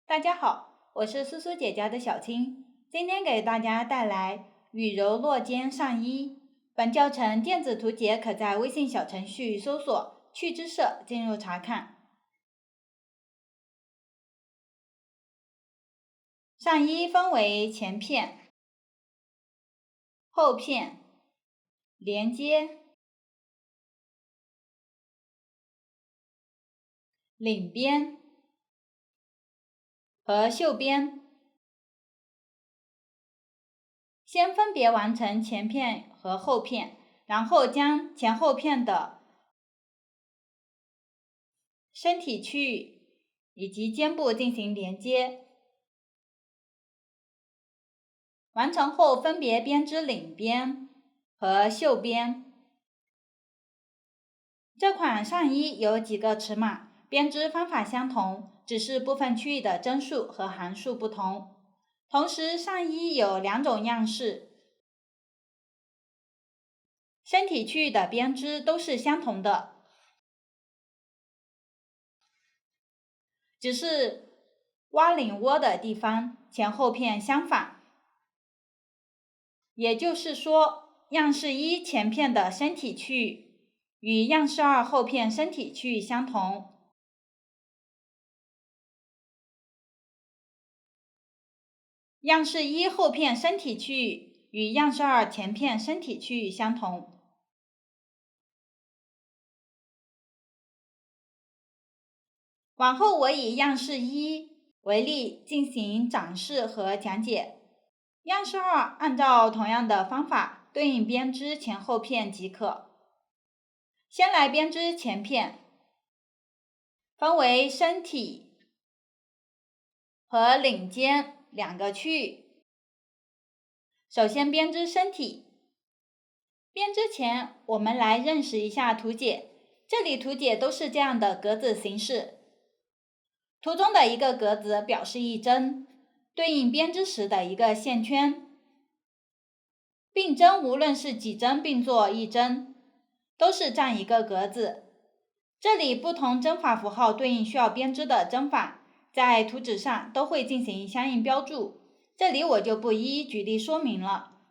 大家好，我是苏苏姐家的小青，今天给大家带来羽柔落肩上衣。本教程电子图解可在微信小程序搜索趣之社进入查看。上衣分为前片、后片、连接、领边和袖边。先分别完成前片和后片，然后将前后片的身体区域以及肩部进行连接。完成后分别编织领边和袖边。这款上衣有几个尺码，编织方法相同，只是部分区域的针数和行数不同。同时，上衣有两种样式，身体区域的编织都是相同的，只是挖领窝的地方前后片相反。也就是说，样式一前片的身体区域与样式二后片身体区域相同。样式一后片身体区域与样式二前片身体区域相同。往后我以样式一为例进行展示和讲解。样式二按照同样的方法对应编织前后片即可。先来编织前片，分为身体和领肩两个区域。首先编织身体。编织前，我们来认识一下图解。这里图解都是这样的格子形式。图中的一个格子表示一针，对应编织时的一个线圈。并针无论是几针并作一针，都是占一个格子。这里不同针法符号对应需要编织的针法，在图纸上都会进行相应标注，这里我就不一一举例说明了。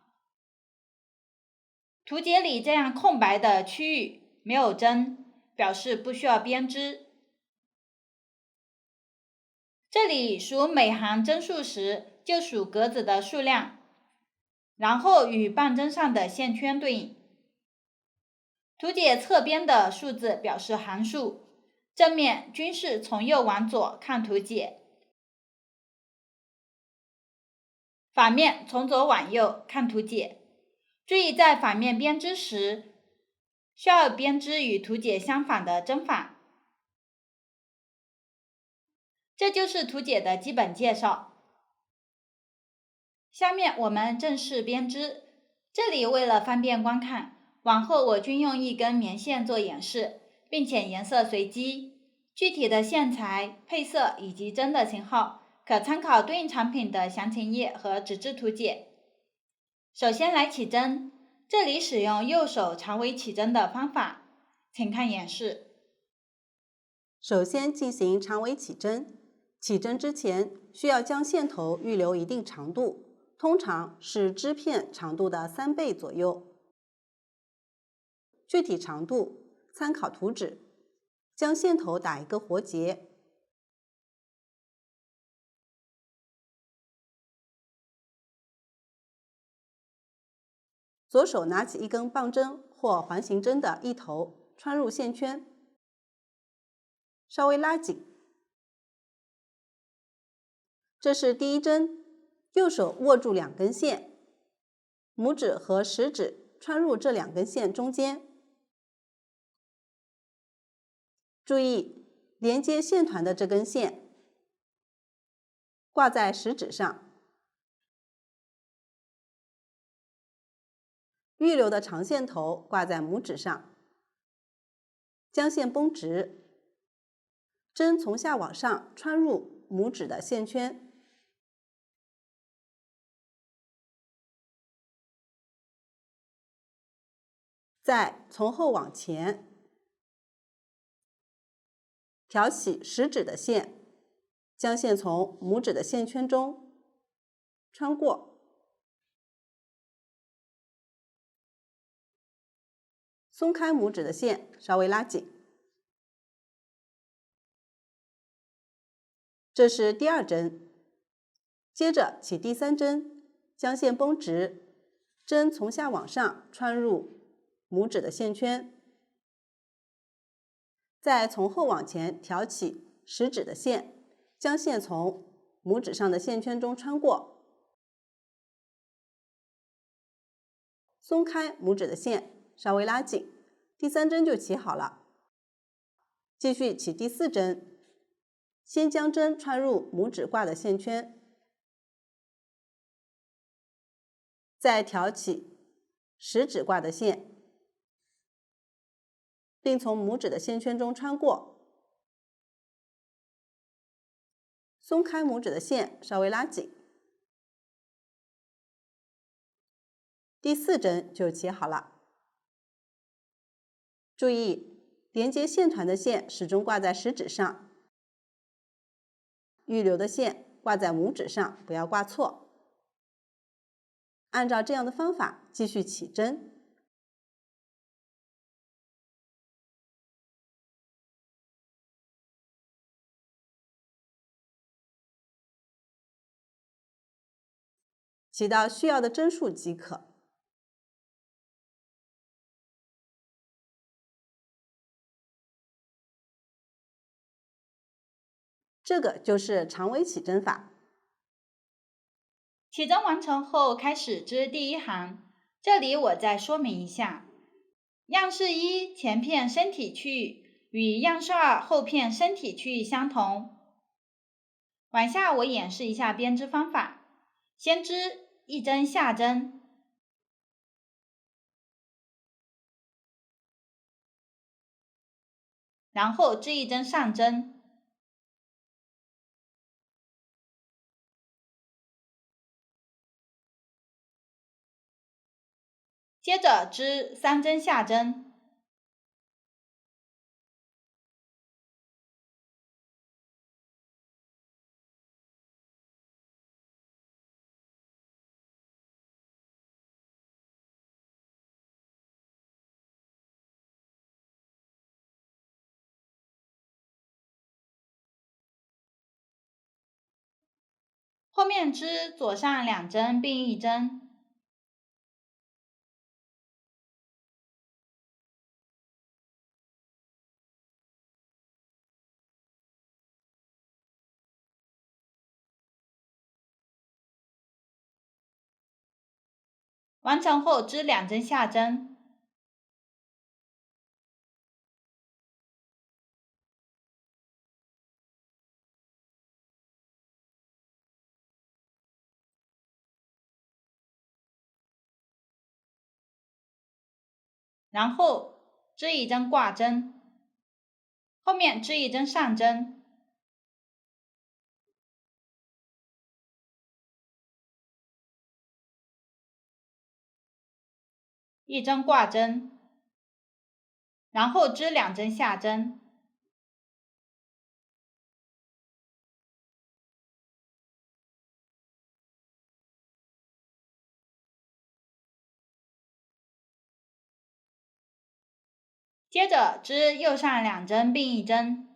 图解里这样空白的区域没有针，表示不需要编织。这里数每行针数时，就数格子的数量，然后与棒针上的线圈对应。图解侧边的数字表示行数，正面均是从右往左看图解，反面从左往右看图解。注意在反面编织时，需要编织与图解相反的针法。这就是图解的基本介绍。下面我们正式编织。这里为了方便观看，往后我均用一根棉线做演示，并且颜色随机。具体的线材、配色以及针的型号，可参考对应产品的详情页和纸质图解。首先来起针，这里使用右手长尾起针的方法，请看演示。首先进行长尾起针，起针之前需要将线头预留一定长度，通常是织片长度的3倍左右。具体长度参考图纸，将线头打一个活结。左手拿起一根棒针或环形针的一头，穿入线圈，稍微拉紧。这是第一针，右手握住2根线，拇指和食指穿入这2根线中间。注意连接线团的这根线挂在食指上，预留的长线头挂在拇指上，将线绷直，针从下往上穿入拇指的线圈，再从后往前挑起食指的线，将线从拇指的线圈中穿过，松开拇指的线，稍微拉紧。这是第2针，接着起第3针，将线绷直，针从下往上穿入拇指的线圈，再从后往前挑起食指的线，将线从拇指上的线圈中穿过，松开拇指的线，稍微拉紧，第3针就起好了。继续起第4针，先将针穿入拇指挂的线圈，再挑起食指挂的线，并从拇指的线圈中穿过，松开拇指的线，稍微拉紧，第4针就起好了。注意，连接线团的线始终挂在食指上，预留的线挂在拇指上，不要挂错。按照这样的方法继续起针。起到需要的针数即可。这个就是长尾起针法。起针完成后，开始织第1行。这里我再说明一下，样式1前片身体区域与样式2后片身体区域相同。往下我演示一下编织方法，先织1针下针，然后织1针上针，接着织3针下针，后面织左上2针并1针，完成后织2针下针，然后织1针挂针，后面织1针上针，1针挂针，然后织2针下针，接着织右上2针并1针，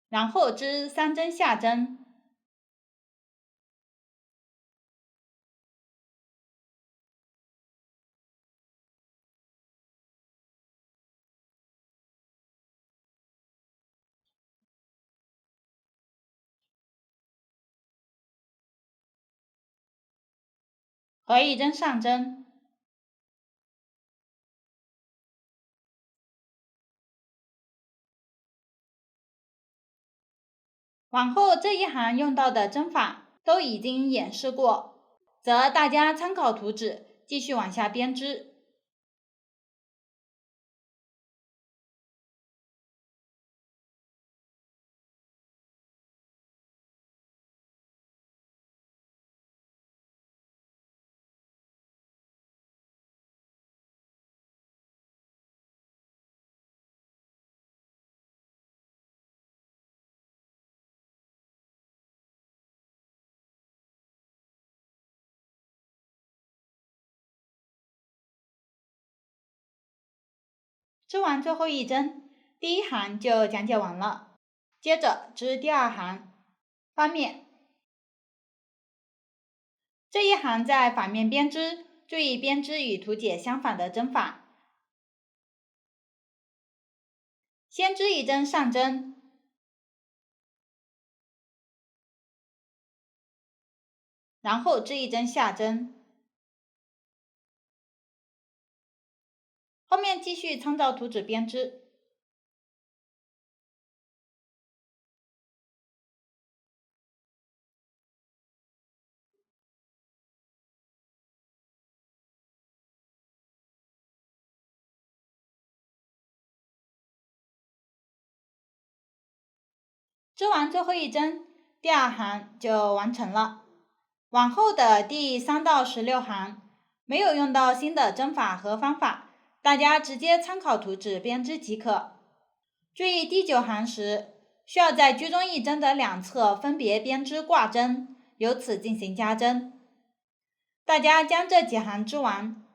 然后织3针下针，和1针上针，往后这一行用到的针法都已经演示过，则大家参考图纸继续往下编织。织完最后一针，第一行就讲解完了。接着织第二行，翻面。这一行在反面编织，注意编织与图解相反的针法。先织一针上针，然后织一针下针，后面继续参照图纸编织。织完最后一针，第二行就完成了。往后的第3到16行没有用到新的针法和方法，大家直接参考图纸编织即可。注意第9行时，需要在居中一针的两侧分别编织挂针，由此进行加针。大家将这几行织完。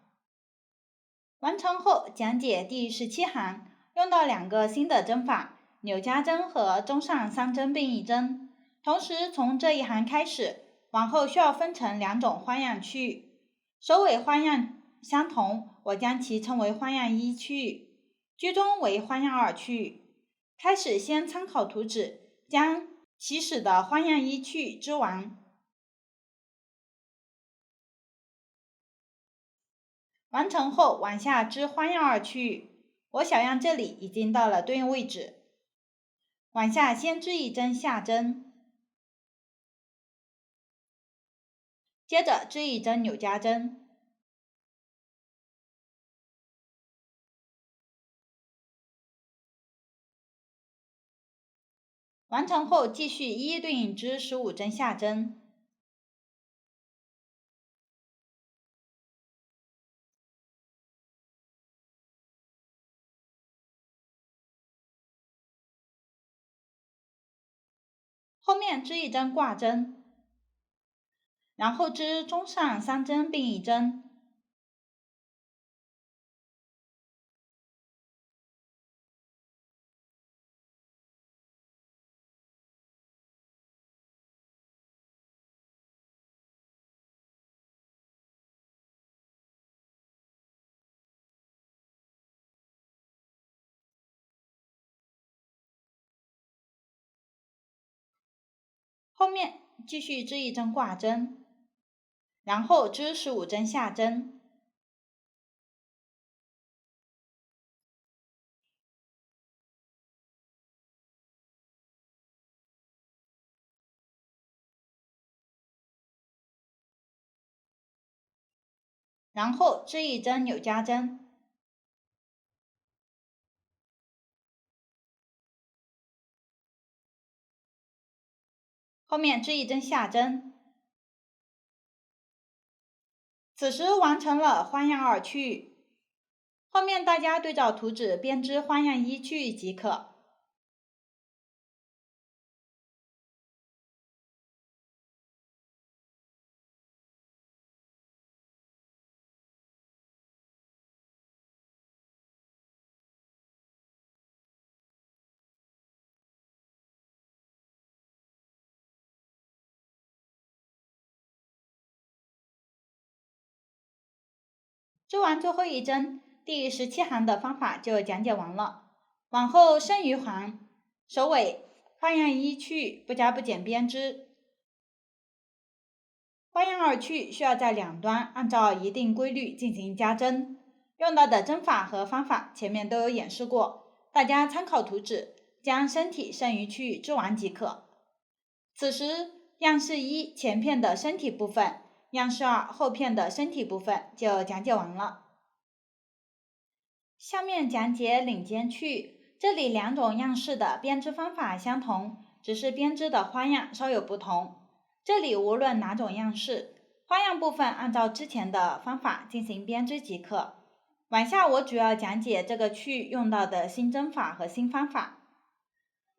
完成后讲解第17行，用到2个新的针法，纽夹针和中上3针并1针。同时从这一行开始，往后需要分成2种花样区域，首尾花样相同，我将其称为花样1区域，居中为花样2区域。开始先参考图纸，将起始的花样1区域织完。完成后往下织花样2区域，我小样这里已经到了对应位置，往下先织一针下针，接着织一针纽夹针，完成后继续一一对应织15针下针。后面织一针挂针，然后织中上3针并1针，后面继续织一针挂针，然后织15针下针，然后织一针纽夹针，后面织一针下针。此时完成了花样2区域，后面大家对照图纸编织花样1区域即可。织完最后一针，第17行的方法就讲解完了。往后剩余行首尾花样1区域不加不减编织。花样2区域需要在两端按照一定规律进行加针，用到的针法和方法前面都有演示过，大家参考图纸，将身体剩余区域织完即可。此时样式1前片的身体部分，样式2后片的身体部分就讲解完了。下面讲解领尖区域，这里2种样式的编织方法相同，只是编织的花样稍有不同。这里无论哪种样式，花样部分按照之前的方法进行编织即可。往下我主要讲解这个区域用到的新针法和新方法。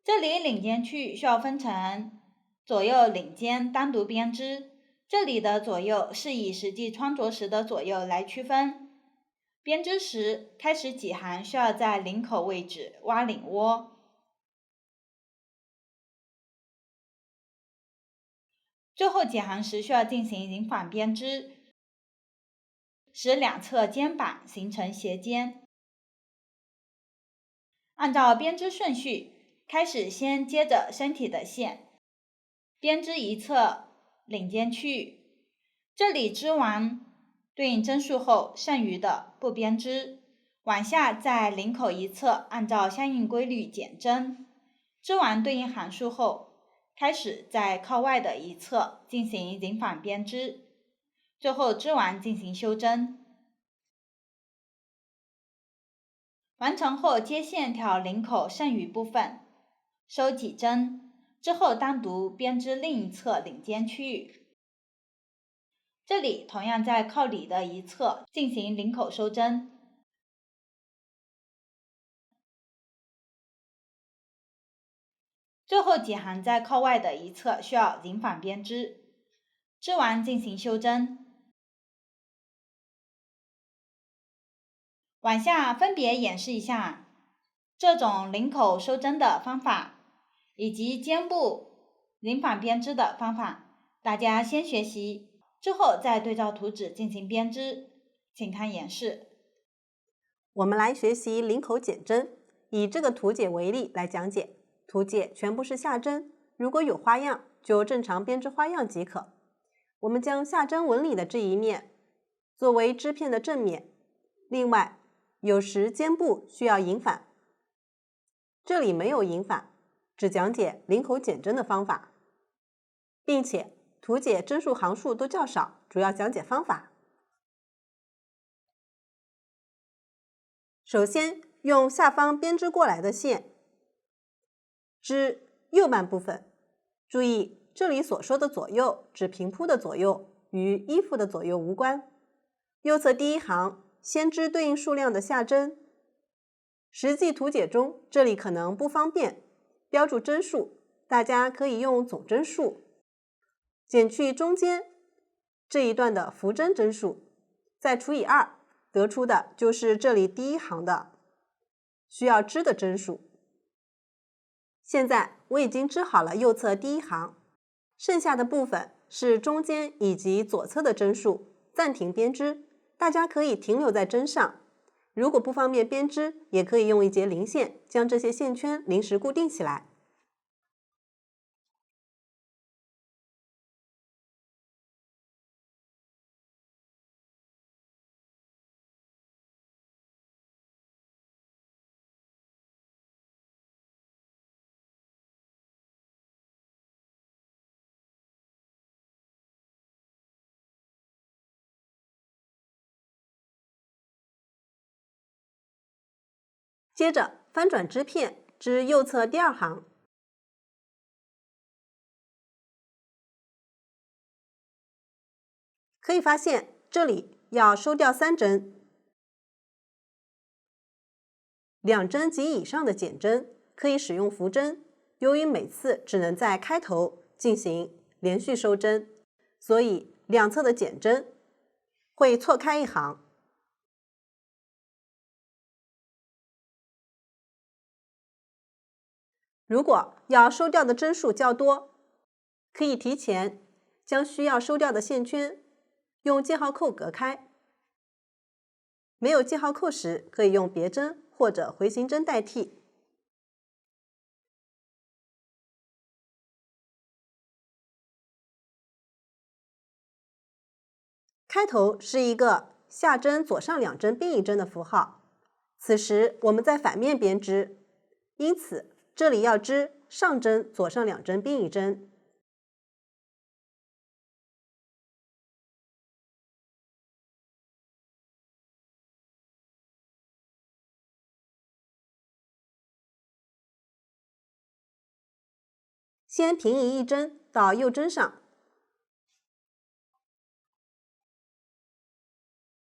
这里领尖区域需要分成左右领尖单独编织，这里的左右是以实际穿着时的左右来区分。编织时，开始几行需要在领口位置挖领窝，最后几行时需要进行引反编织，使两侧肩膀形成斜肩。按照编织顺序，开始先接着身体的线，编织一侧领肩区域，这里织完对应针数后，剩余的不编织，往下在领口一侧按照相应规律减针，织完对应行数后，开始在靠外的一侧进行引反编织，最后织完进行修针。完成后接线挑领口剩余部分，收几针，之后单独编织另一侧领肩区域。这里同样在靠里的一侧进行领口收针。最后几行在靠外的一侧需要引反编织，织完进行修针。往下分别演示一下这种领口收针的方法，以及肩部引反编织的方法，大家先学习，之后再对照图纸进行编织。请看演示。我们来学习领口减针，以这个图解为例来讲解。图解全部是下针，如果有花样，就正常编织花样即可。我们将下针纹理的这一面作为织片的正面，另外有时肩部需要引反，这里没有引反，只讲解领口减针的方法，并且图解针数行数都较少，主要讲解方法。首先用下方编织过来的线织右半部分，注意这里所说的左右指平铺的左右，与衣服的左右无关。右侧第一行先织对应数量的下针，实际图解中这里可能不方便标注针数，大家可以用总针数，减去中间这一段的浮针针数，再除以2，得出的就是这里第一行的需要织的针数。现在我已经织好了右侧第一行，剩下的部分是中间以及左侧的针数，暂停编织。大家可以停留在针上，如果不方便编织，也可以用一节零线将这些线圈临时固定起来。接着翻转织片，织右侧第2行。可以发现这里要收掉3针，2针及以上的减针可以使用浮针，由于每次只能在开头进行连续收针，所以两侧的减针会错开一行。如果要收掉的针数较多，可以提前将需要收掉的线圈用记号扣隔开。没有记号扣时，可以用别针或者回形针代替。开头是一个下针左上2针并一针的符号，此时我们在反面编织，因此这里要织上针左上2针并一针。先平移一针到右针上，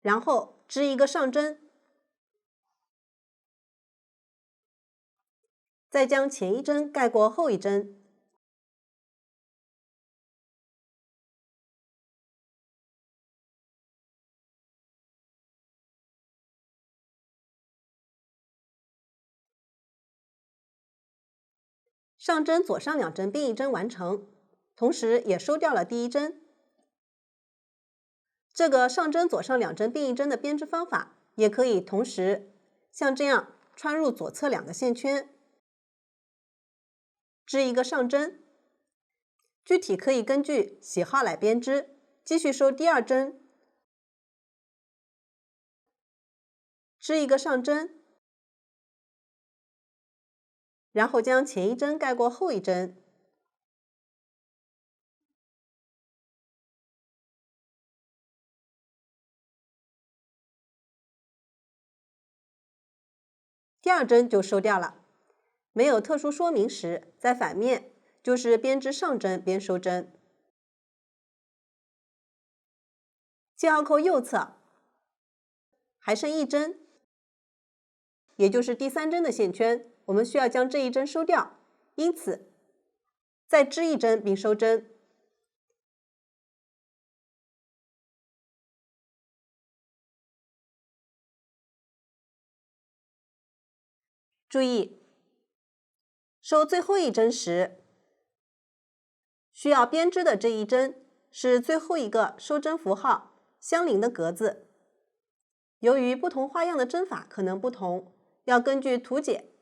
然后织一个上针，再将前一针盖过后一针，上针左上2针并一针完成，同时也收掉了第一针。这个上针左上2针并一针的编织方法，也可以同时像这样穿入左侧2个线圈，织一个上针。具体可以根据喜好来编织，继续收第2针，织一个上针，然后将前一针盖过后一针，第2针就收掉了。没有特殊说明时，在反面就是边织上针边收针。记号扣右侧还剩1针，也就是第3针的线圈，我们需要将这一针收掉，因此再织一针并收针。注意，收最后一针时，需要编织的这一针是最后一个收针符号相邻的格子。由于不同花样的针法可能不同，要根据图解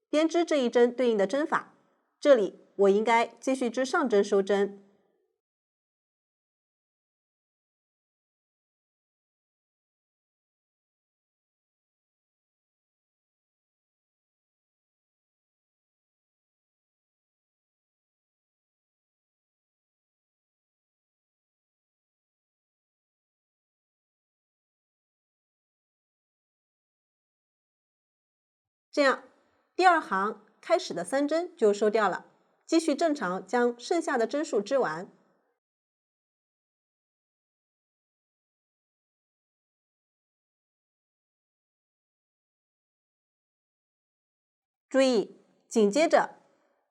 编织这一针对应的针法。这里我应该继续织上针收针。这样，第2行开始的3针就收掉了，继续正常将剩下的针数织完。注意，紧接着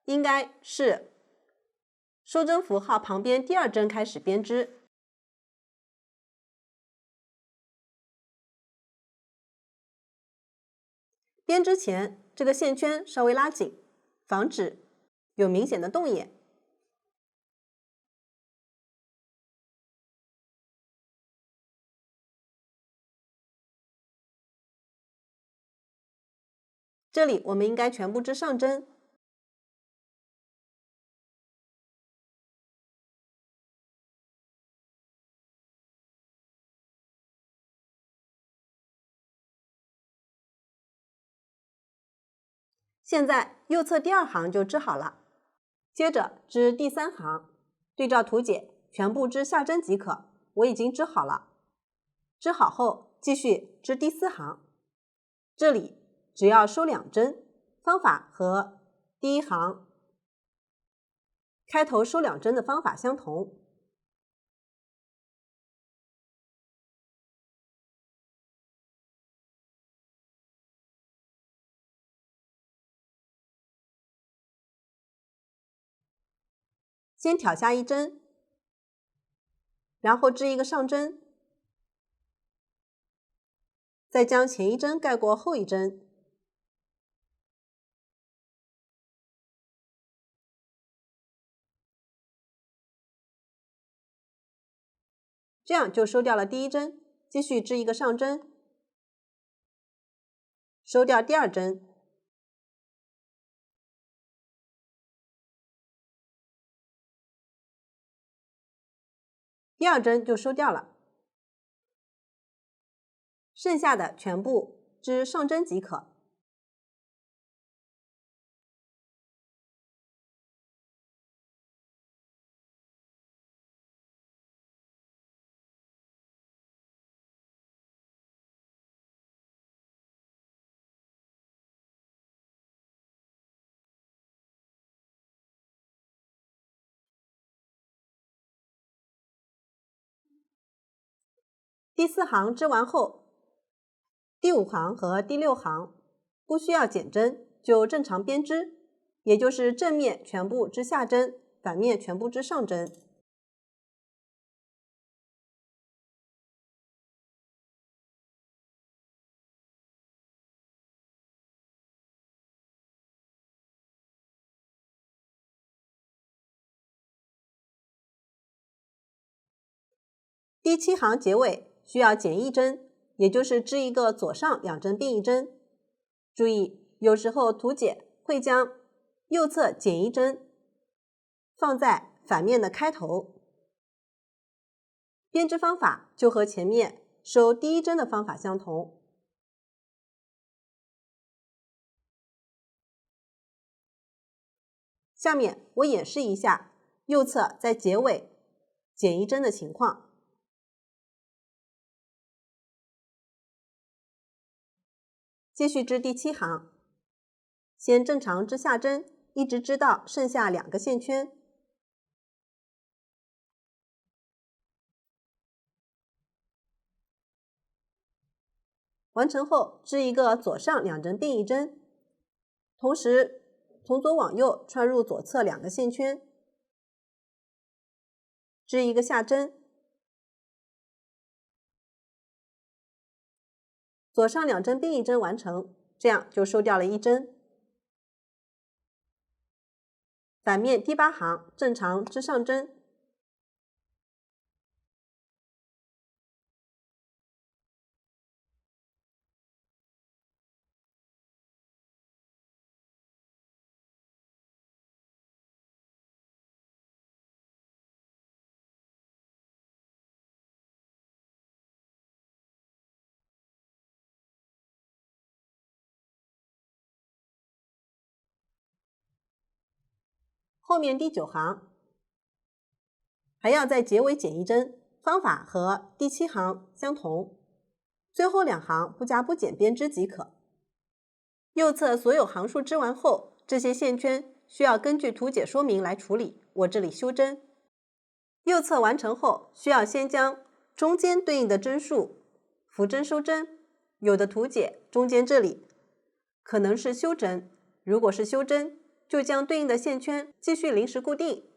应该是收针符号旁边第2针开始编织。编织前，这个线圈稍微拉紧，防止有明显的洞眼。这里我们应该全部织上针。现在右侧第2行就织好了，接着织第3行，对照图解全部织下针即可。我已经织好了，织好后继续织第4行，这里只要收2针，方法和第1行开头收2针的方法相同。先挑下1针，然后织一个上针，再将前一针盖过后一针，这样就收掉了第1针。继续织一个上针，收掉第2针，第2针就收掉了，剩下的全部织上针即可。第4行织完后，第5行和第6行不需要减针，就正常编织，也就是正面全部织下针，反面全部织上针。第7行结尾需要减一针，也就是织一个左上2针并一针。注意，有时候图解会将右侧减一针放在反面的开头。编织方法就和前面收第1针的方法相同。下面我演示一下右侧在结尾减一针的情况。继续织第7行，先正常织下针，一直织到剩下2个线圈。完成后，织一个左上2针并一针，同时从左往右穿入左侧2个线圈，织一个下针，左上2针并一针完成，这样就收掉了1针。反面第8行正常织上针，后面第9行还要在结尾减一针，方法和第7行相同。最后2行不加不减编织即可。右侧所有行数织完后，这些线圈需要根据图解说明来处理，我这里修针。右侧完成后，需要先将中间对应的针数扶针收针。有的图解中间这里可能是修针，如果是修针，就将对应的线圈继续临时固定，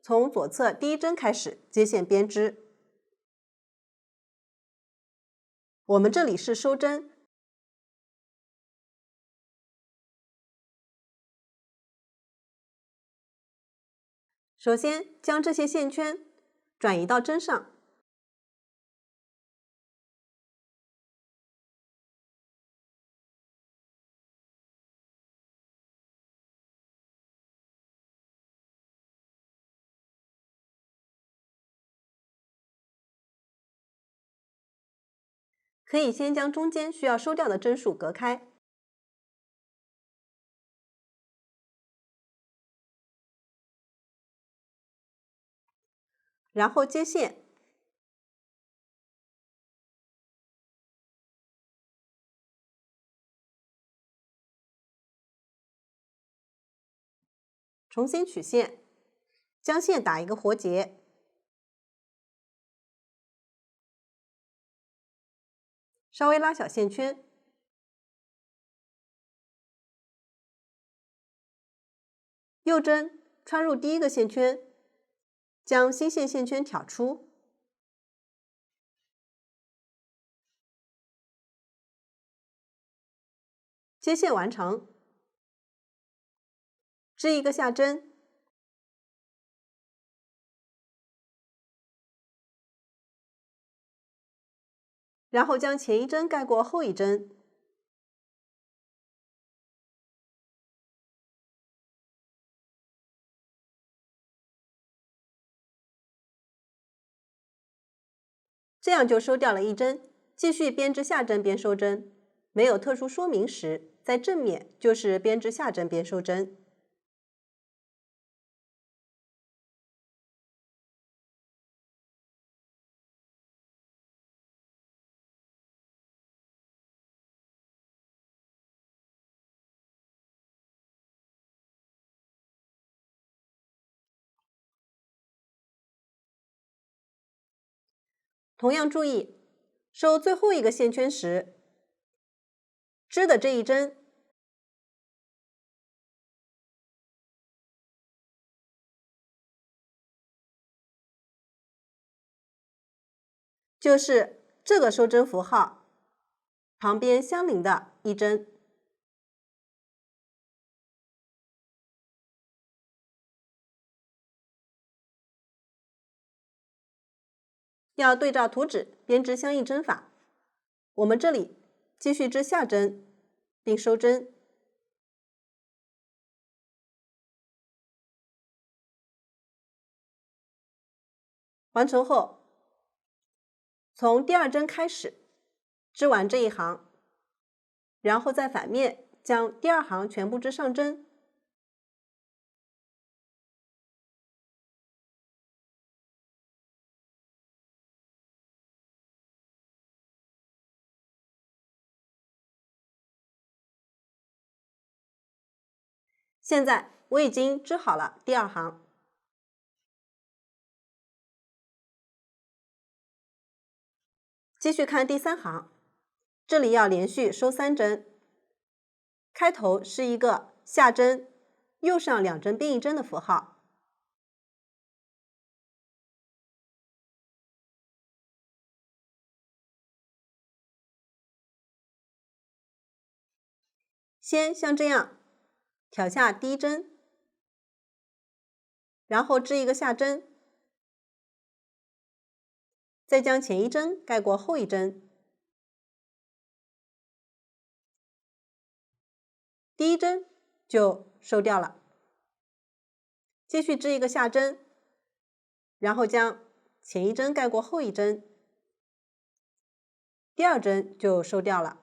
从左侧第1针开始接线编织。我们这里是收针，首先将这些线圈转移到针上，可以先将中间需要收掉的针数隔开，然后接线，重新取线，将线打一个活结，稍微拉小线圈，右针穿入第1个线圈，将新线圈挑出，接线完成，织一个下针，然后将前一针盖过后一针，这样就收掉了1针。继续编织下针边收针，没有特殊说明时，在正面就是编织下针边收针。同样注意，收最后一个线圈时，织的这一针就是这个收针符号旁边相邻的一针。要对照图纸编织相应针法。我们这里继续织下针，并收针。完成后，从第二针开始织完这一行，然后在反面将第二行全部织上针。现在我已经织好了第二行，继续看第三行，这里要连续收3针，开头是一个下针，右上2针并1针的符号。先像这样挑下第1针，然后织一个下针，再将前1针盖过后1针，第1针就收掉了。继续织一个下针，然后将前1针盖过后1针，第2针就收掉了。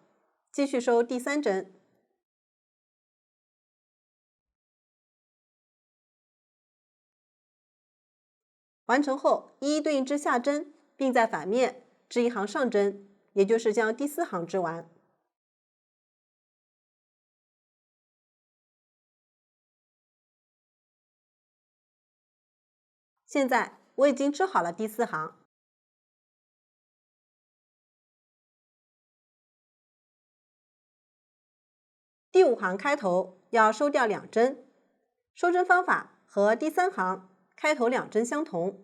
继续收第3针。完成后，一一对应织下针，并在反面织1行上针，也就是将第4行织完。现在我已经织好了第4行，第5行开头要收掉2针，收针方法和第3行开头2针相同。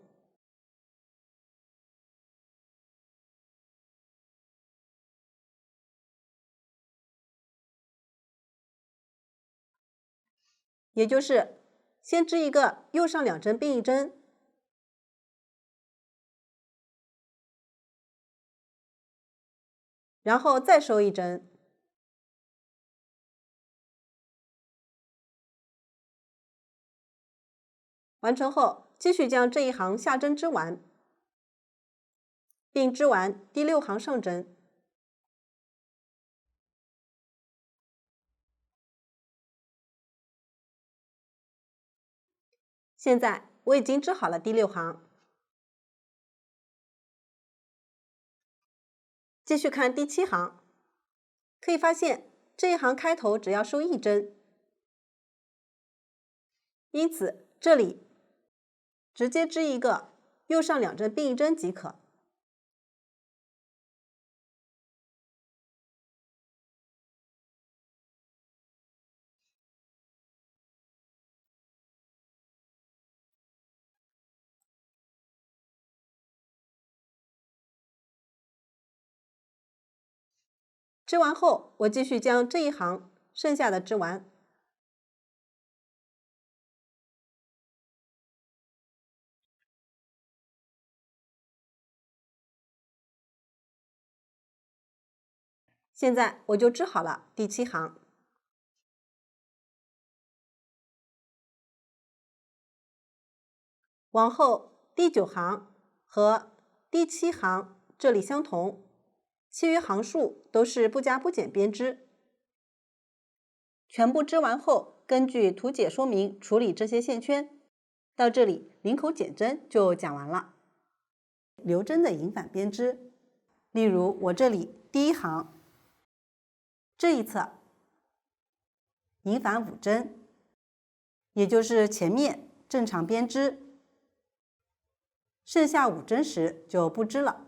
也就是先织一个右上2针并1针，然后再收1针，完成后继续将这一行下针织完，并织完第6行上针。现在我已经织好了第6行，继续看第7行，可以发现这一行开头只要收1针，因此这里直接织一个右上2针并1针即可。织完后，我继续将这一行剩下的织完。现在我就织好了第7行。往后第9行和第7行这里相同，其余行数都是不加不减编织。全部织完后，根据图解说明处理这些线圈。到这里，领口减针就讲完了。留针的引反编织，例如我这里第1行这一侧引反5针，也就是前面正常编织，剩下5针时就不织了。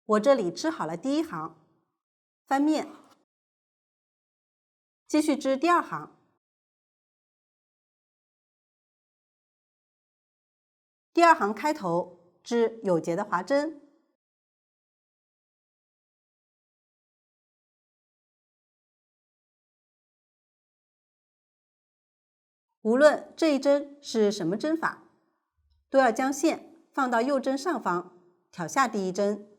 我这里织好了第1行，翻面，继续织第2行。第2行开头织有结的划针，无论这一针是什么针法，都要将线放到右针上方，挑下第一针，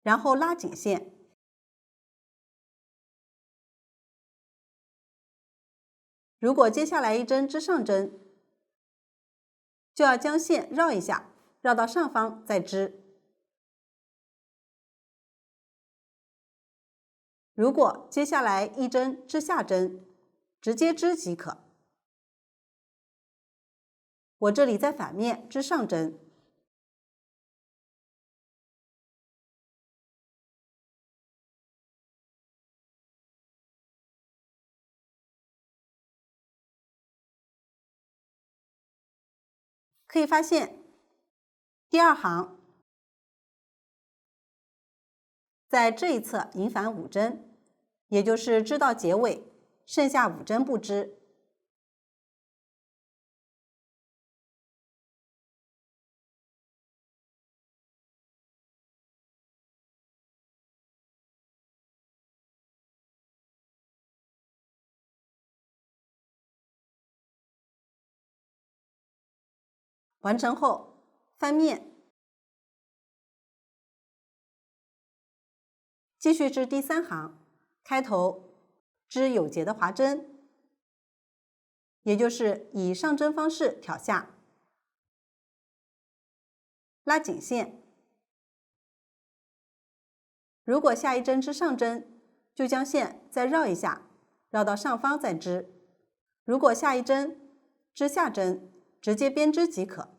然后拉紧线。如果接下来一针织上针，就要将线绕一下，绕到上方再织。如果接下来一针织下针，直接织即可。我这里在反面织上针，可以发现第二行在这一侧引返5针，也就是织到结尾，剩下5针不织。完成后翻面，继续织第3行，开头织有结的划针，也就是以上针方式挑下，拉紧线。如果下一针织上针，就将线再绕一下，绕到上方再织。如果下一针织下针，直接编织即可。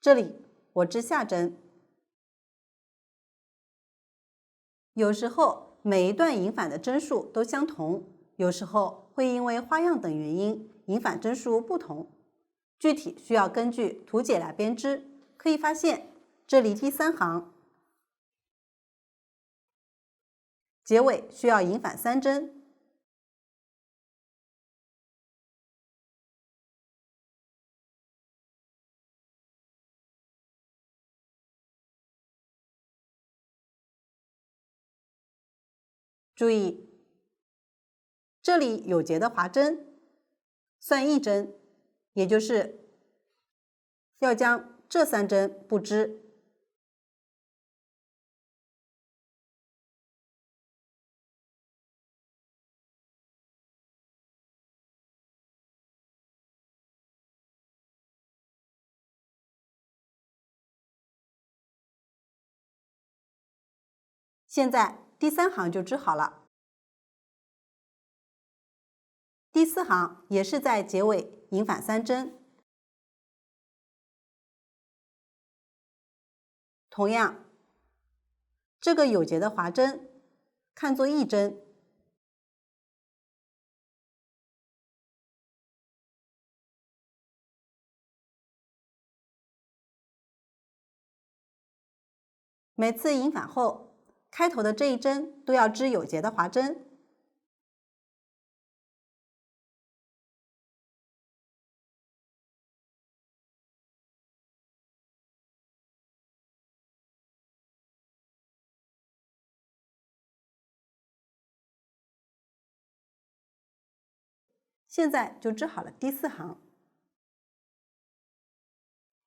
这里我织下针，有时候每一段引返的针数都相同，有时候会因为花样等原因引返针数不同，具体需要根据图解来编织。可以发现，这里第3行结尾需要引返3针。注意，这里有结的划针算1针，也就是要将这3针不织。现在第3行就织好了。第4行也是在结尾引返3针，同样，这个有结的划针看作1针，每次引返后，开头的这一针都要织有结的划针。现在就织好了第4行。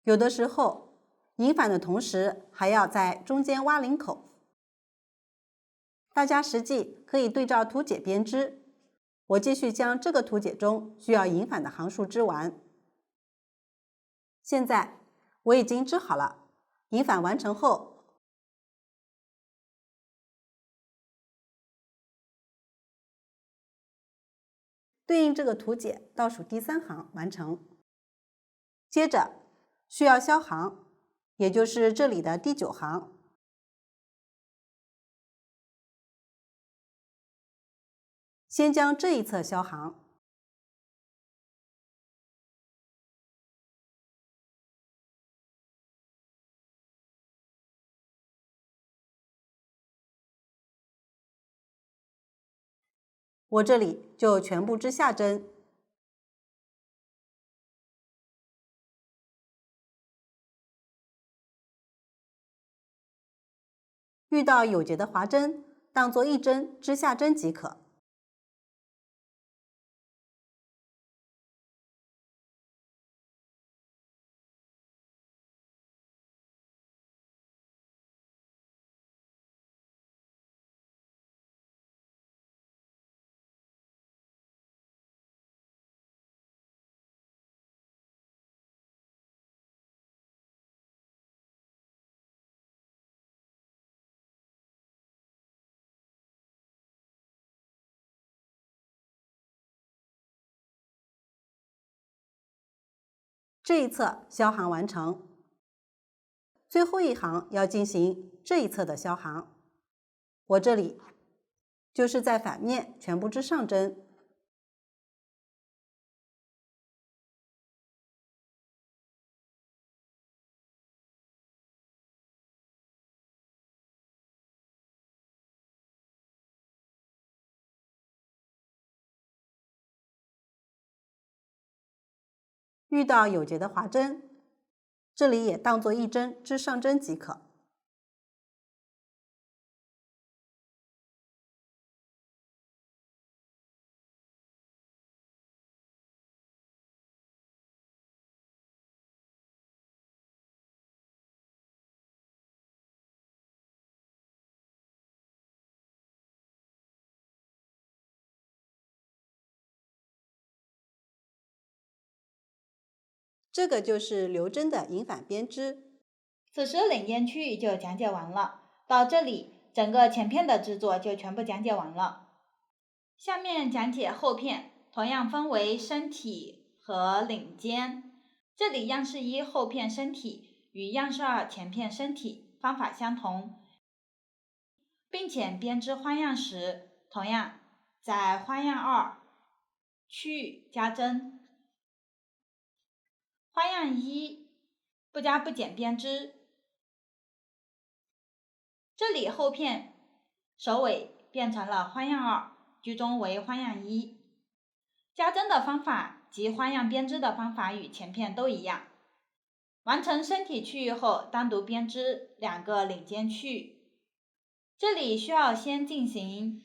有的时候，引返的同时还要在中间挖领口。大家实际可以对照图解编织。我继续将这个图解中需要引返的行数织完。现在我已经织好了，引返完成后，对应这个图解倒数第3行完成。接着需要消行，也就是这里的第9行。先将这一侧消行，我这里就全部织下针。遇到有结的划针，当做1针织下针即可。这一侧消行完成。最后一行要进行这一侧的消行，我这里就是在反面全部织上针。遇到有结的划针，这里也当做一针织上针即可。这个就是留针的引反编织。此时领尖区域就讲解完了，到这里整个前片的制作就全部讲解完了。下面讲解后片，同样分为身体和领尖。这里样式一后片身体与样式二前片身体方法相同，并且编织花样时，同样在花样二区域加针。花样一不加不减编织，这里后片首尾变成了花样二，居中为花样一。加针的方法及花样编织的方法与前片都一样。完成身体区域后，单独编织两个领尖区域。这里需要先进行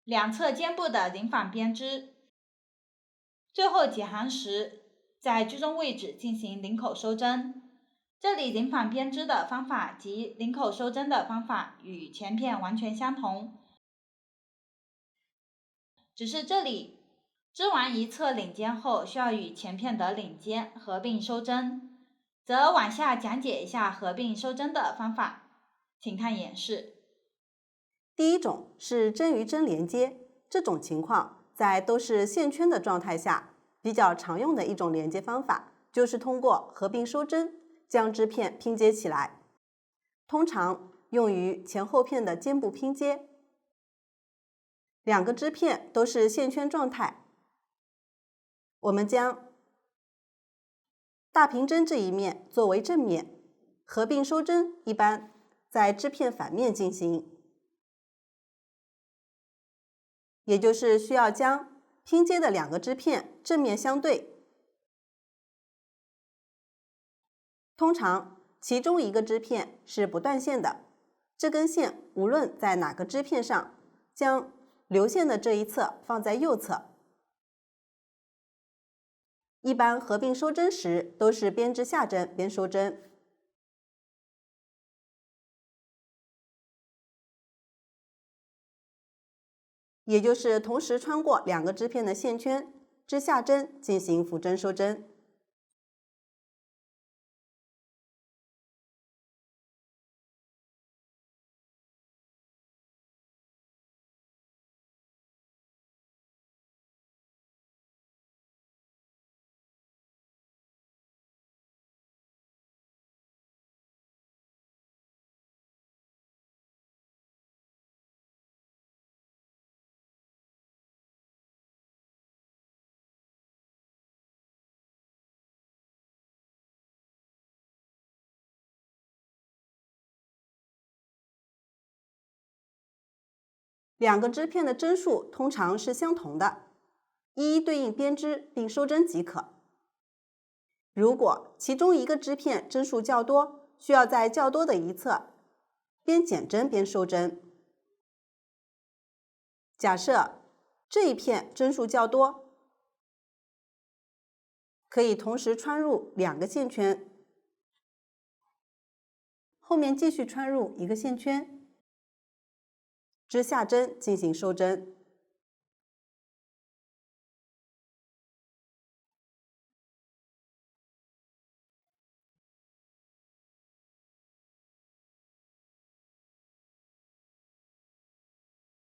两侧肩部的引反编织，最后几行时在居中位置进行领口收针。这里引反编织的方法及领口收针的方法与前片完全相同，只是这里织完一侧领尖后，需要与前片的领尖合并收针，则往下讲解一下合并收针的方法，请看演示。第一种是针与针连接，这种情况在都是线圈的状态下，比较常用的一种连接方法，就是通过合并收针将织片拼接起来，通常用于前后片的肩部拼接。两个织片都是线圈状态，我们将大平针这一面作为正面，合并收针一般在织片反面进行，也就是需要将拼接的两个织片正面相对。通常其中一个织片是不断线的，这根线无论在哪个织片上，将流线的这一侧放在右侧。一般合并收针时都是边织下针边收针。也就是同时穿过两个织片的线圈，织下针进行浮针收针。两个织片的针数通常是相同的，一一对应编织并收针即可。如果其中一个织片针数较多，需要在较多的一侧边减针边收针。假设这一片针数较多，可以同时穿入两个线圈，后面继续穿入一个线圈，织下针进行收针。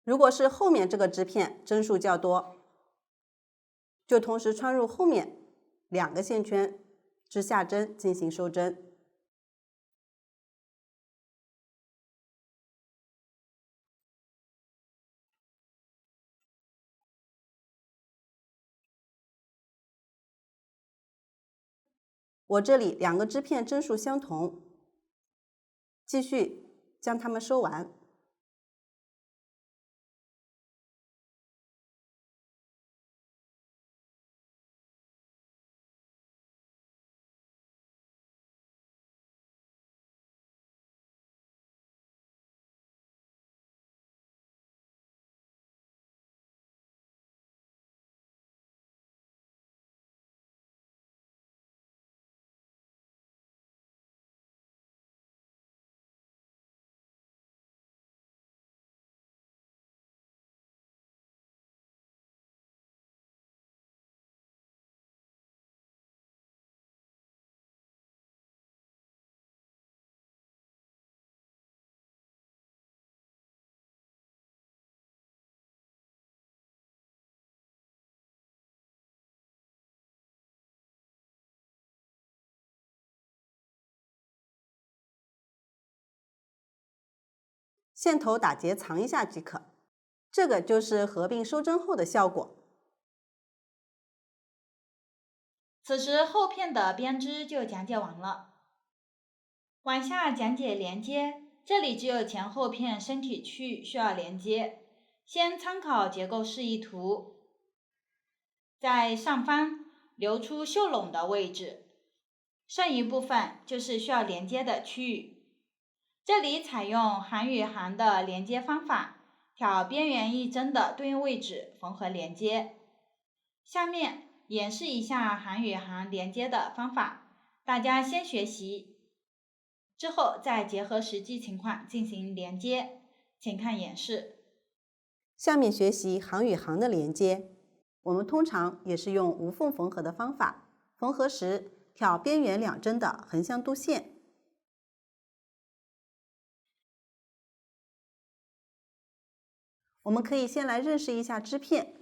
如果是后面这个织片针数较多，就同时穿入后面2个线圈至下针进行收针。我这里2个织片针数相同，继续将它们收完。线头打结藏一下即可，这个就是合并收针后的效果。此时后片的编织就讲解完了。往下讲解连接，这里只有前后片身体区域需要连接。先参考结构示意图，在上方留出绣拢的位置，剩余部分就是需要连接的区域。这里采用行与行的连接方法，挑边缘一针的对应位置缝合连接。下面演示一下行与行连接的方法，大家先学习，之后再结合实际情况进行连接。请看演示。下面学习行与行的连接，我们通常也是用无缝缝合的方法，缝合时挑边缘2针的横向度线。我们可以先来认识一下织片，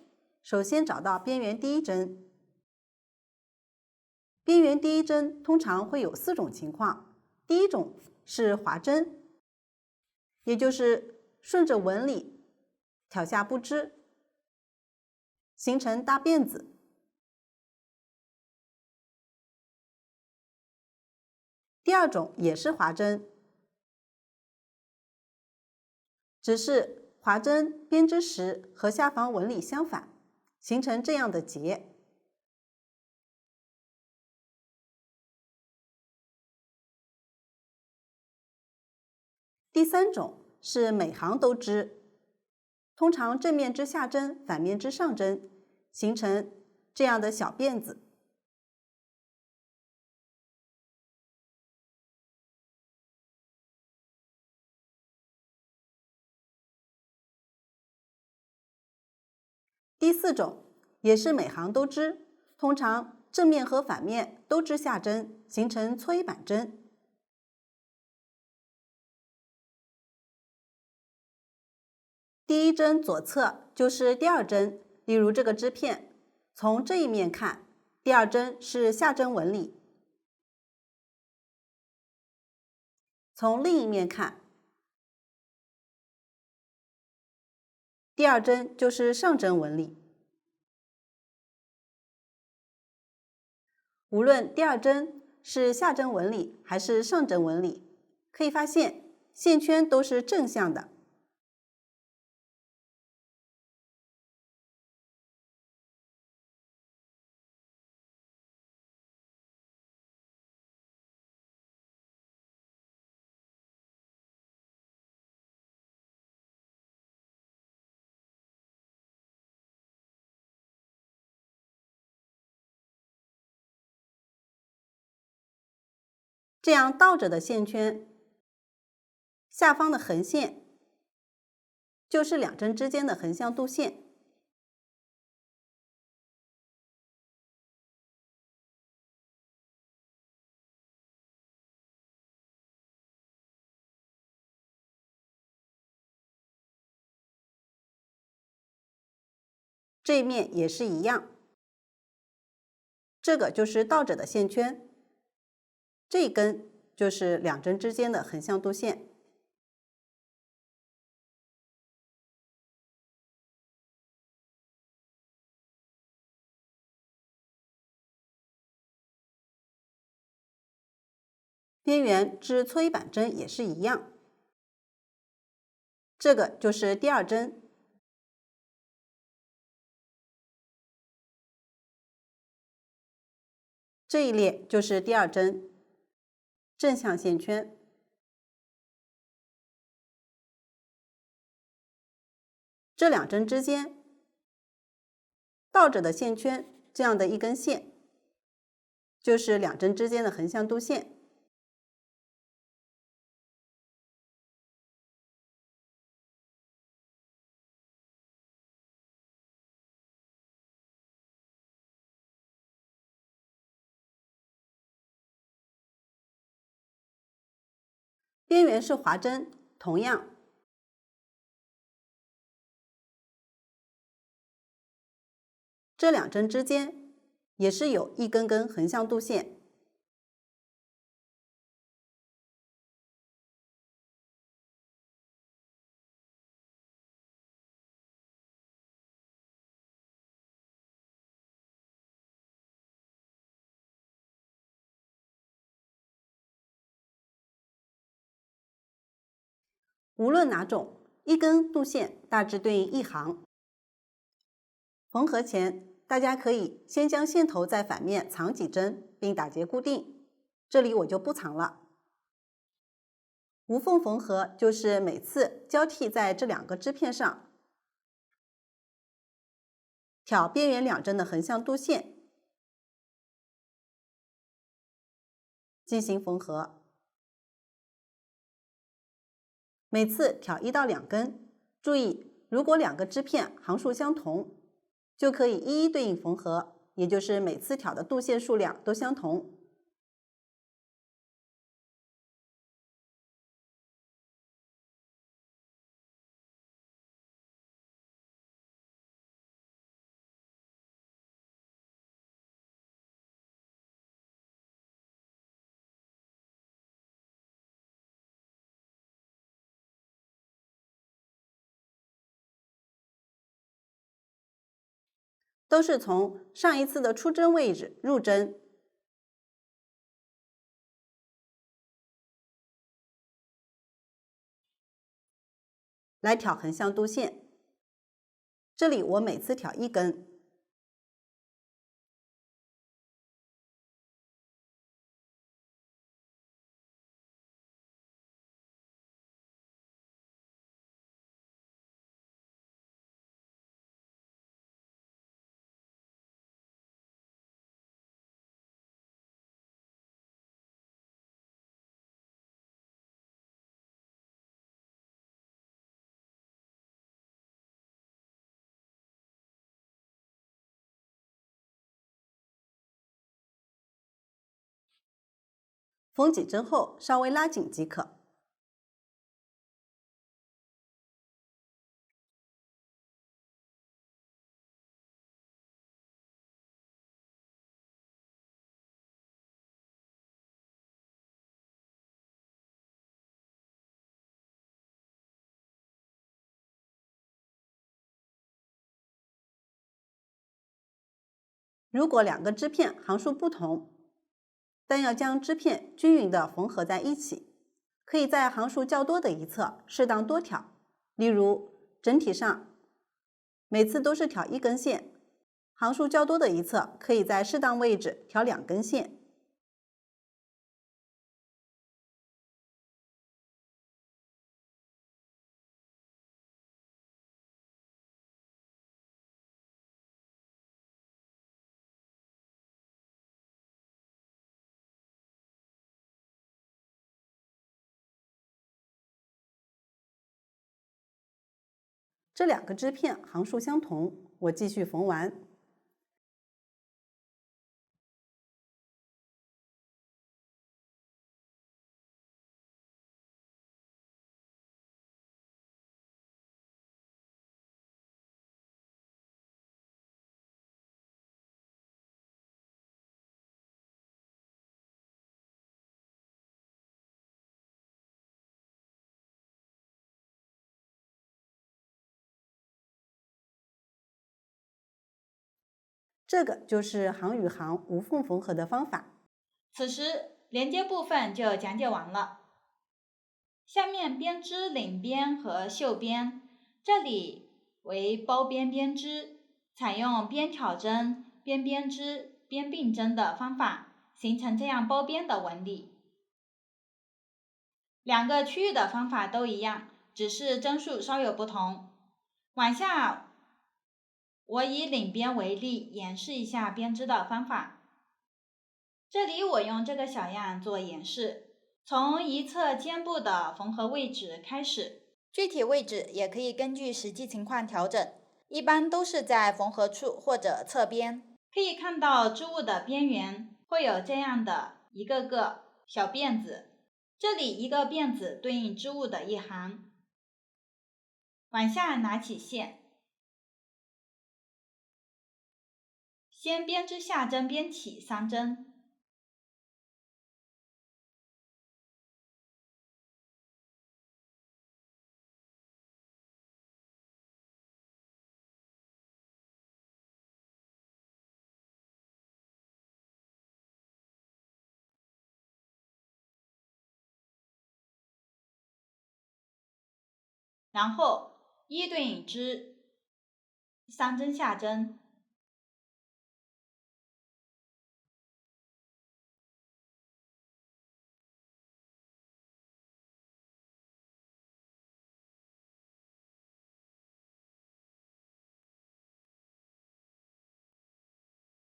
首先找到边缘第1针。边缘第1针通常会有4种情况，第一种是划针，也就是顺着纹理挑下不织，形成大辫子。第二种也是划针，只是划针编织时和下方纹理相反，形成这样的结。第3种是每行都织，通常正面织下针，反面织上针，形成这样的小辫子。第4种也是每行都织，通常正面和反面都织下针，形成搓衣板针。第1针左侧就是第2针，例如这个织片，从这一面看，第2针是下针纹理；从另一面看，第2针就是上针纹理。无论第2针是下针纹理还是上针纹理，可以发现线圈都是正向的。这样倒着的线圈，下方的横线就是2针之间的横向度线。这一面也是一样，这个就是倒着的线圈，这一根就是两针之间的横向度线。边缘织搓衣板针也是一样，这个就是第二针。这一列就是第二针，正向线圈。这两针之间倒着的线圈，这样的一根线，就是两针之间的横向度线。边缘是划针，同样，这两针之间也是有一根根横向度线。无论哪种，一根度线大致对应一行。缝合前，大家可以先将线头在反面藏几针，并打结固定。这里我就不藏了。无缝缝合就是每次交替在这两个织片上，挑边缘两针的横向度线，进行缝合。每次挑1到2根，注意，如果两个织片行数相同，就可以一一对应缝合，也就是每次挑的度线数量都相同。都是从上一次的出针位置入针，来挑横向度线。这里我每次挑1根。缝几针后，稍微拉紧即可。如果两个织片行数不同，但要将织片均匀地缝合在一起，可以在行数较多的一侧适当多挑。例如，整体上每次都是挑1根线，行数较多的一侧可以在适当位置挑2根线。这两个织片行数相同，我继续缝完。这个就是行与行无缝缝合的方法。此时连接部分就讲解完了。下面编织领边和袖边，这里为包边编织，采用边挑针、边编织、边并针的方法，形成这样包边的纹理。两个区域的方法都一样，只是针数稍有不同。往下，我以领边为例，演示一下编织的方法。这里我用这个小样做演示，从一侧肩部的缝合位置开始，具体位置也可以根据实际情况调整，一般都是在缝合处或者侧边。可以看到织物的边缘会有这样的一个个小辫子，这里一个辫子对应织物的一行。往下拿起线，先编织下针边起3针，然后一对应织3针下针，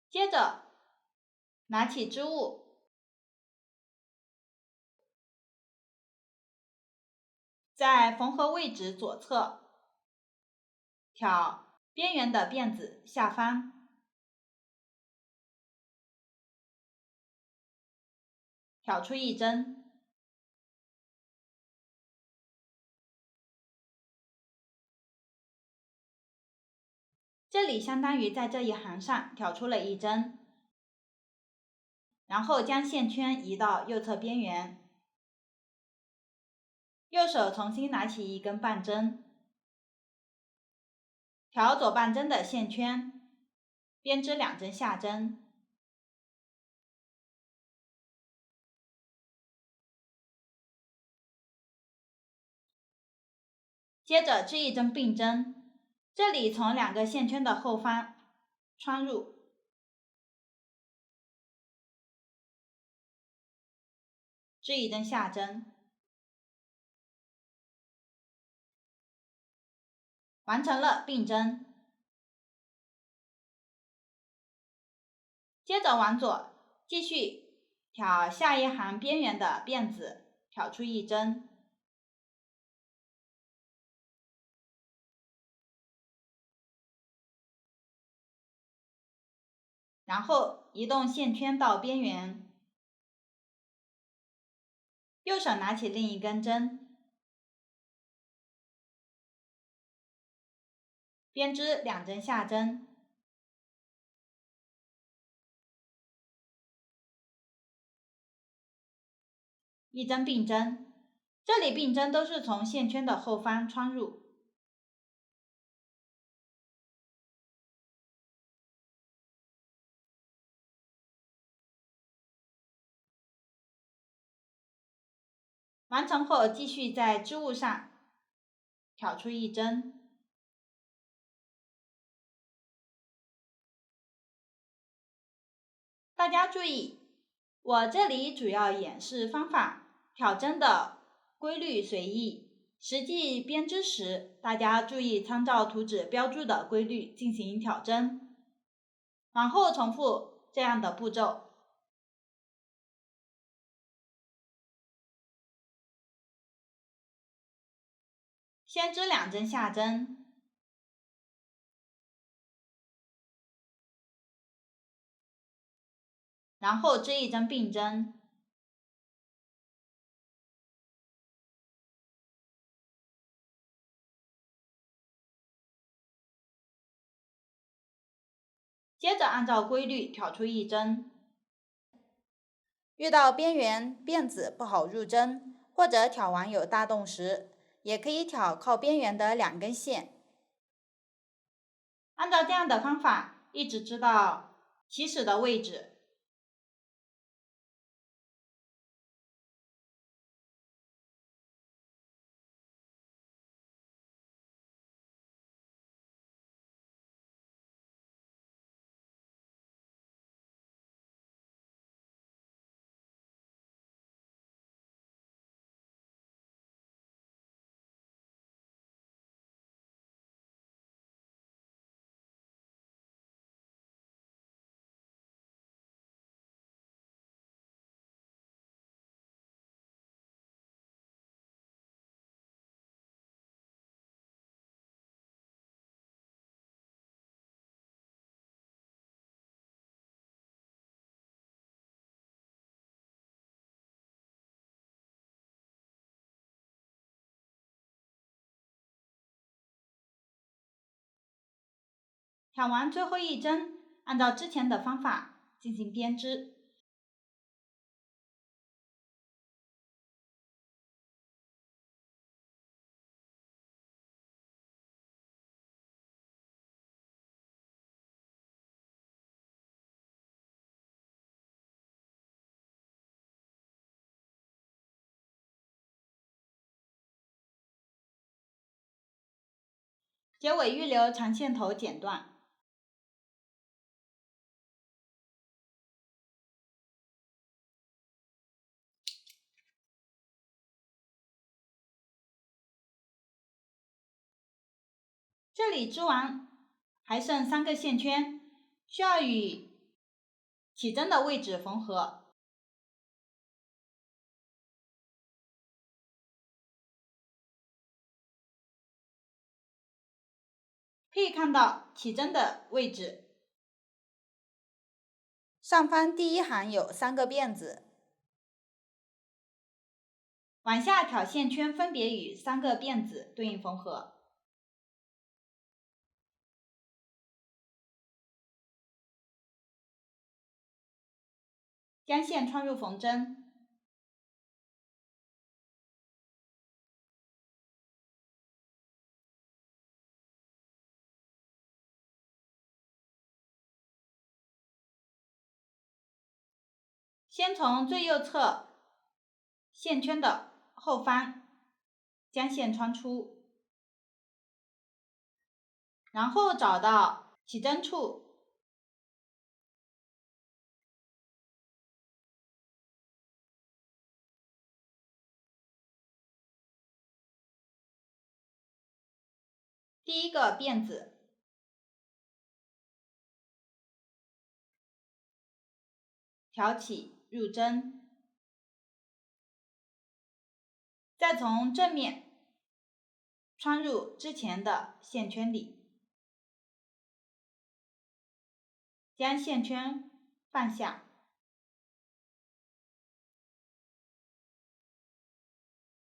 接着拿起织物，在缝合位置左侧挑边缘的辫子下方，挑出1针，这里相当于在这一行上挑出了1针，然后将线圈移到右侧边缘，右手重新拿起1根半针，挑左半针的线圈，编织2针下针，接着织1针并针，这里从2个线圈的后方穿入，织1针下针，完成了并针。接着往左继续挑下一行边缘的辫子，挑出1针，然后移动线圈到边缘，右手拿起另1根针，编织2针下针，1针并针，这里并针都是从线圈的后方穿入，完成后继续在织物上挑出1针，大家注意，我这里主要演示方法，挑针的规律随意，实际编织时大家注意参照图纸标注的规律进行挑针，往后重复这样的步骤。先织2针下针，然后织1针并针，接着按照规律挑出1针。遇到边缘辫子不好入针，或者挑完有大洞时，也可以挑靠边缘的2根线。按照这样的方法，一直织到起始的位置。挑完最后一针，按照之前的方法进行编织。结尾预留长线头剪断。这里织完，还剩3个线圈，需要与起针的位置缝合。可以看到起针的位置，上方第1行有3个辫子，往下挑线圈分别与3个辫子对应缝合。将线穿入缝针，先从最右侧线圈的后方将线穿出，然后找到起针处，第1个辫子，挑起入针，再从正面穿入之前的线圈里，将线圈放下，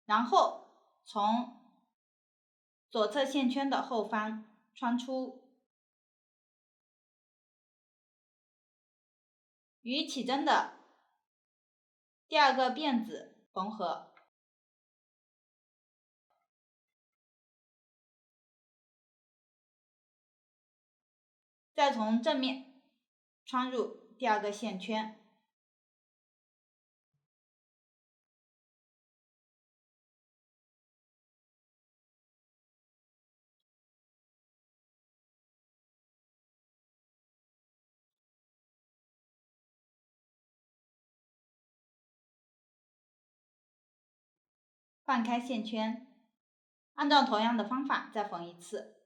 然后从左侧线圈的后方穿出，与起针的第2个辫子缝合，再从正面穿入第2个线圈，放开线圈，按照同样的方法再缝1次。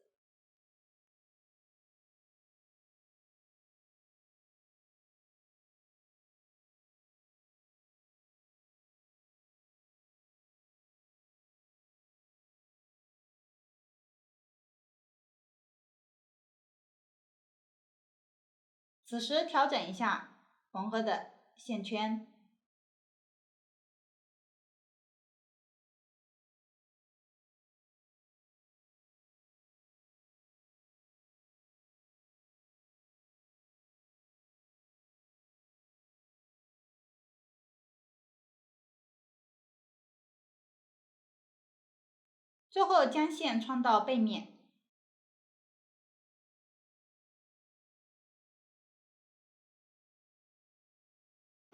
此时调整一下缝合的线圈，最后将线穿到背面，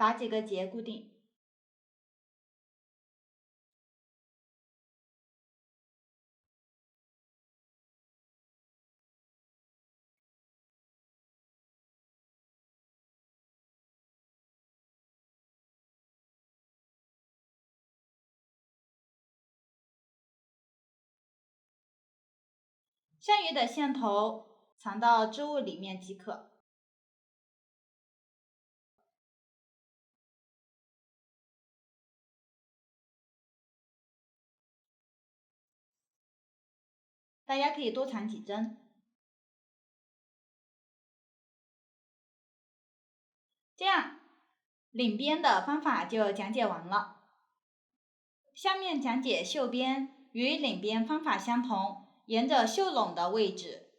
打几个结固定。剩余的线头藏到织物里面即可。大家可以多藏几针。这样，领边的方法就讲解完了。下面讲解袖边，与领边方法相同，沿着袖拢的位置，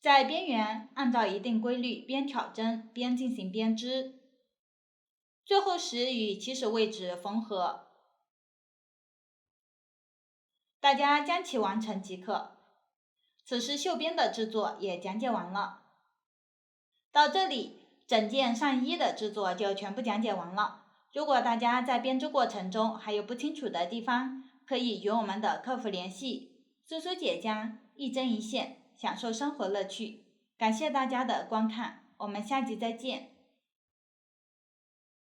在边缘按照一定规律边挑针边进行编织，最后时与起始位置缝合。大家将其完成即可。此时袖边的制作也讲解完了。到这里，整件上衣的制作就全部讲解完了。如果大家在编织过程中还有不清楚的地方，可以与我们的客服联系。苏苏姐家一针一线，享受生活乐趣。感谢大家的观看，我们下集再见。